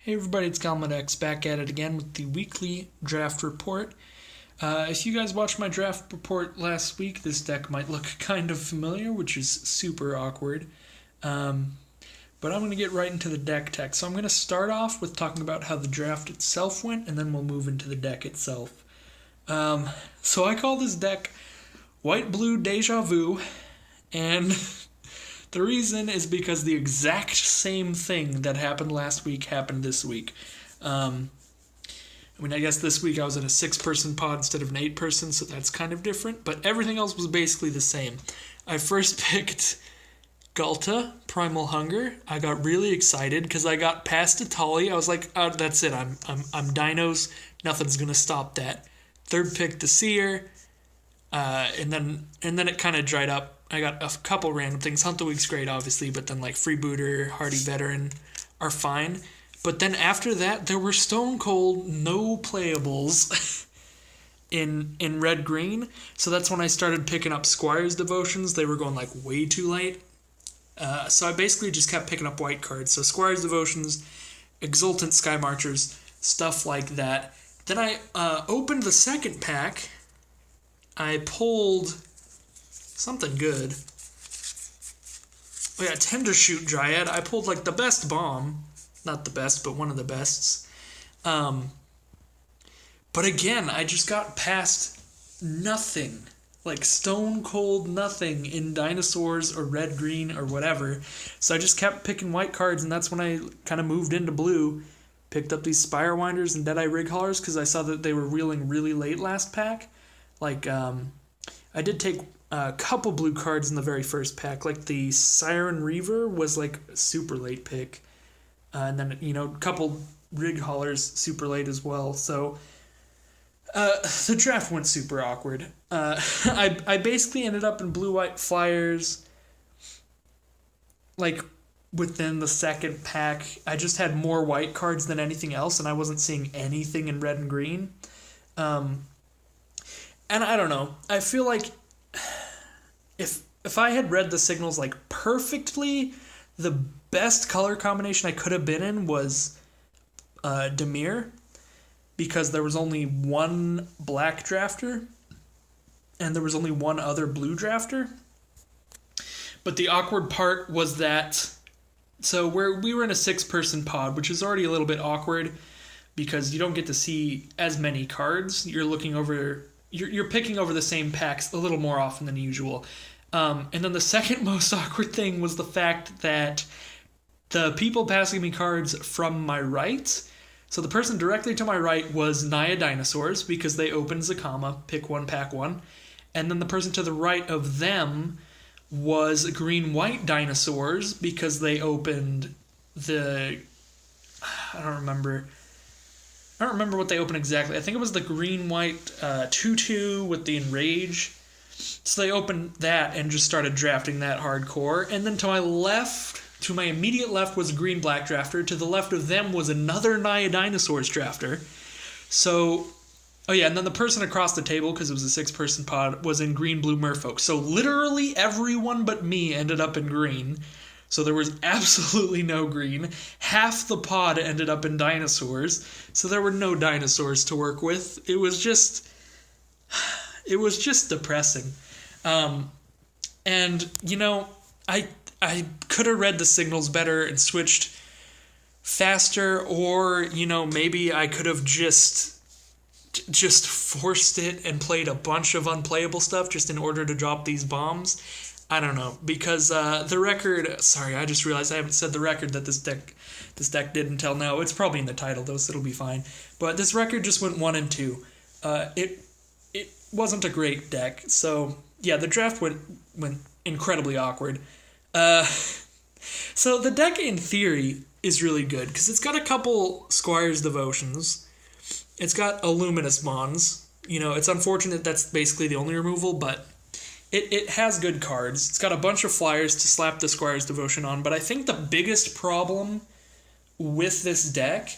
Hey everybody, it's Gomlet X back at it again with the weekly draft report. If you guys watched my draft report last week, this deck might look kind of familiar, which is super awkward. But I'm going to get right into the deck tech. So I'm going to start off with talking about how the draft itself went, and then we'll move into the deck itself. So I call this deck White Blue Deja Vu, and the reason is because the exact same thing that happened last week happened this week. I guess this week I was in a 6-person pod instead of an 8-person, so that's kind of different, but everything else was basically the same. I first picked Ghalta, Primal Hunger. I got really excited because I got past Atali. I was like, oh, that's it. I'm Dinos. Nothing's gonna stop that. Third pick, the Seer, and then it kind of dried up. I got a couple random things. Hunt the Week's great, obviously, but then like Freebooter, Hardy Veteran are fine. But then after that, there were stone cold no playables in red green. So that's when I started picking up Squire's Devotions. They were going like way too late. So I basically just kept picking up white cards. So Squire's Devotions, Exultant Sky Marchers, stuff like that. Then I opened the second pack. I pulled something good. Oh yeah, Tender Shoot Dryad. I pulled like the best bomb. Not the best, but one of the bests. But again, I just got past nothing. Like stone cold nothing in dinosaurs or red green or whatever. So I just kept picking white cards, and that's when I kind of moved into blue. Picked up these Spire Winders and Deadeye Rig Haulers because I saw that they were reeling really late last pack. Like, I did take a couple blue cards in the very first pack. Like the Siren Reaver was like a super late pick. And then, a couple Rig Haulers super late as well. So the draft went super awkward. I basically ended up in blue-white flyers like within the second pack. I just had more white cards than anything else, and I wasn't seeing anything in red and green. And I don't know. I feel like if I had read the signals like perfectly, the best color combination I could have been in was Dimir, because there was only one black drafter and there was only one other blue drafter. But the awkward part was that we were in a 6-person pod, which is already a little bit awkward because you don't get to see as many cards. You're picking over the same packs a little more often than usual. And then the second most awkward thing was the fact that the people passing me cards from my right, so the person directly to my right was Naya Dinosaurs because they opened Zakama, pick one, pack one. And then the person to the right of them was Green-White Dinosaurs because they opened I don't remember what they opened exactly. I think it was the Green-White 2/2 with the Enrage. So they opened that and just started drafting that hardcore. And then to my immediate left was a green-black drafter. To the left of them was another Naya Dinosaurs drafter. So, and then the person across the table, because it was a 6-person pod, was in green-blue Merfolk. So literally everyone but me ended up in green. So there was absolutely no green. Half the pod ended up in dinosaurs. So there were no dinosaurs to work with. It was just depressing. And, I could have read the signals better and switched faster, or, maybe I could have just forced it and played a bunch of unplayable stuff just in order to drop these bombs. I don't know, because the record... Sorry, I just realized I haven't said the record that this deck did until now. It's probably in the title, though, so it'll be fine. But this record just went 1 and 2. It wasn't a great deck, so yeah, the draft went incredibly awkward. So the deck in theory is really good because it's got a couple Squire's Devotions. It's got a Luminous Mons. It's unfortunate that's basically the only removal, but it has good cards. It's got a bunch of flyers to slap the Squire's Devotion on, but I think the biggest problem with this deck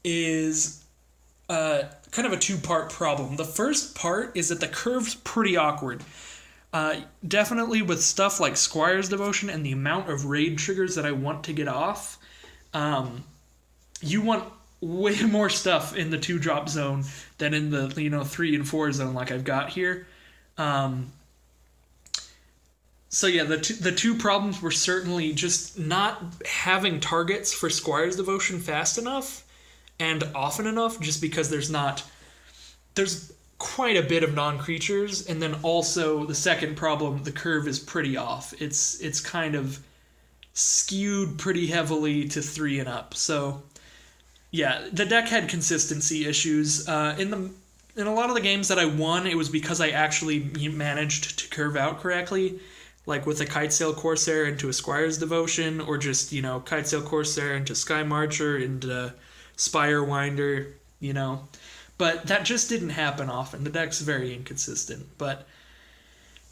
is kind of a 2-part problem. The first part is that the curve's pretty awkward. Definitely with stuff like Squire's Devotion and the amount of raid triggers that I want to get off, you want way more stuff in the 2-drop zone than in the 3 and 4 zone like I've got here. So yeah, the two problems were certainly just not having targets for Squire's Devotion fast enough and often enough, just because there's quite a bit of non-creatures, and then also the second problem, the curve is pretty off. It's kind of skewed pretty heavily to 3 and up. So yeah, the deck had consistency issues. In a lot of the games that I won, it was because I actually managed to curve out correctly, like with a Kitesail Corsair into a Squire's Devotion, or just, Kitesail Corsair into Sky Marcher and Spire Winder, But that just didn't happen often. The deck's very inconsistent. But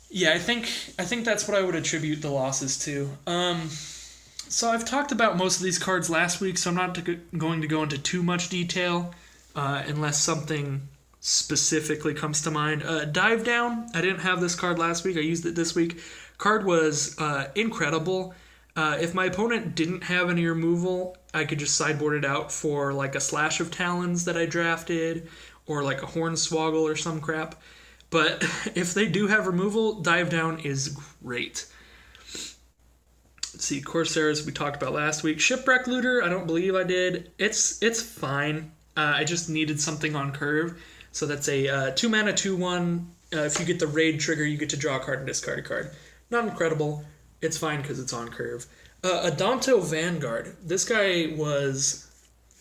yeah, I think that's what I would attribute the losses to. So I've talked about most of these cards last week, so I'm not going to go into too much detail unless something specifically comes to mind. Dive Down, I didn't have this card last week. I used it this week. Card was incredible. If my opponent didn't have any removal, I could just sideboard it out for like a Slash of Talons that I drafted, or like a Hornswoggle or some crap. But if they do have removal, Dive Down is great. Let's see, Corsairs we talked about last week. Shipwreck Looter, I don't believe I did. It's fine. I just needed something on curve. So that's a 2 mana 2/1. If you get the raid trigger, you get to draw a card and discard a card. Not incredible. It's fine because it's on curve. Adonto Vanguard. This guy was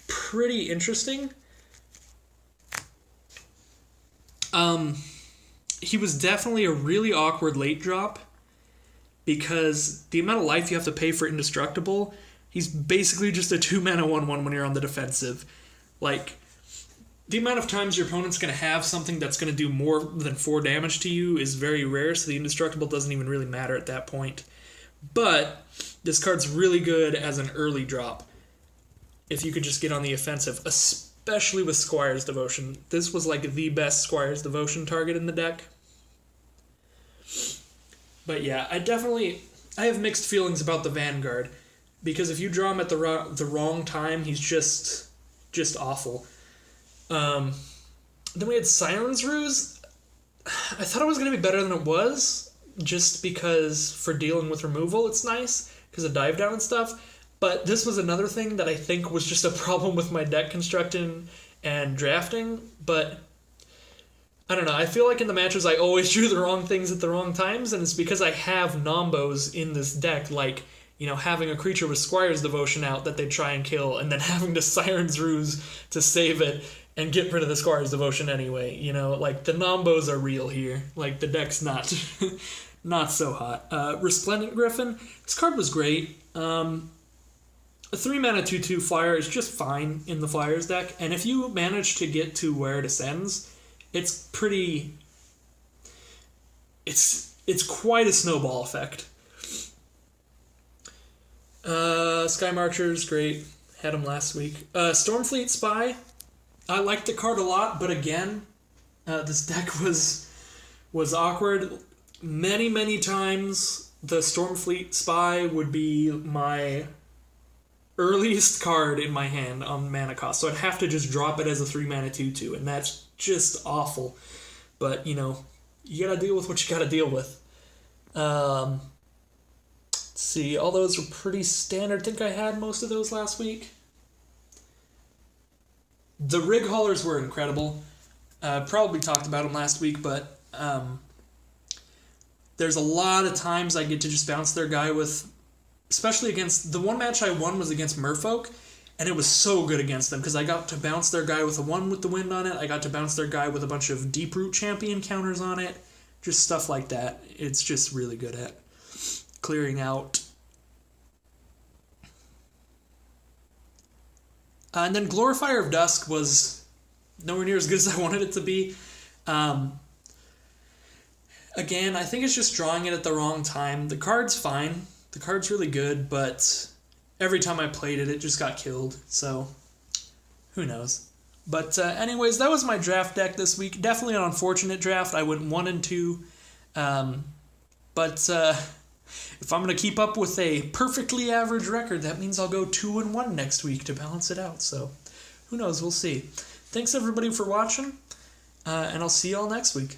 pretty interesting. He was definitely a really awkward late drop because the amount of life you have to pay for Indestructible, he's basically just a 2 mana 1/1 when you're on the defensive. Like, the amount of times your opponent's going to have something that's going to do more than 4 damage to you is very rare, so the Indestructible doesn't even really matter at that point. But this card's really good as an early drop if you could just get on the offensive, especially with Squire's Devotion. This was like the best Squire's Devotion target in the deck. But yeah, I have mixed feelings about the Vanguard, because if you draw him at the wrong time, he's just awful. Then we had Siren's Ruse. I thought it was going to be better than it was, just because for dealing with removal it's nice, because of Dive Down and stuff. But this was another thing that I think was just a problem with my deck constructing and drafting. But I don't know, I feel like in the matches I always drew the wrong things at the wrong times, and it's because I have Nombos in this deck, like, having a creature with Squire's Devotion out that they try and kill, and then having to Siren's Ruse to save it and get rid of the Squire's Devotion anyway. Like, the Nombos are real here. Like, the deck's not not so hot. Resplendent Griffin, this card was great. A 3 mana 2/2 flyer is just fine in the Flyers deck, and if you manage to get to where it ascends, it's quite a snowball effect. Sky Marcher's great. Had him last week. Stormfleet Spy, I liked the card a lot, but again, this deck was awkward. Many, many times, the Stormfleet Spy would be my earliest card in my hand on mana cost, so I'd have to just drop it as a 3 mana 2/2, and that's just awful. But, you gotta deal with what you gotta deal with. Let's see, all those were pretty standard. I think I had most of those last week. The Rig Haulers were incredible. Probably talked about them last week, but there's a lot of times I get to just bounce their guy with, especially against, the one match I won was against Merfolk, and it was so good against them, because I got to bounce their guy with a 1 with the wind on it, I got to bounce their guy with a bunch of Deeproot Champion counters on it, just stuff like that. It's just really good at clearing out. And then Glorifier of Dusk was nowhere near as good as I wanted it to be. Again, I think it's just drawing it at the wrong time. The card's fine. The card's really good, but every time I played it, it just got killed. So, who knows? But anyways, that was my draft deck this week. Definitely an unfortunate draft. I went 1 and 2. But If I'm going to keep up with a perfectly average record, that means I'll go 2-1 next week to balance it out. So who knows? We'll see. Thanks everybody for watching, and I'll see you all next week.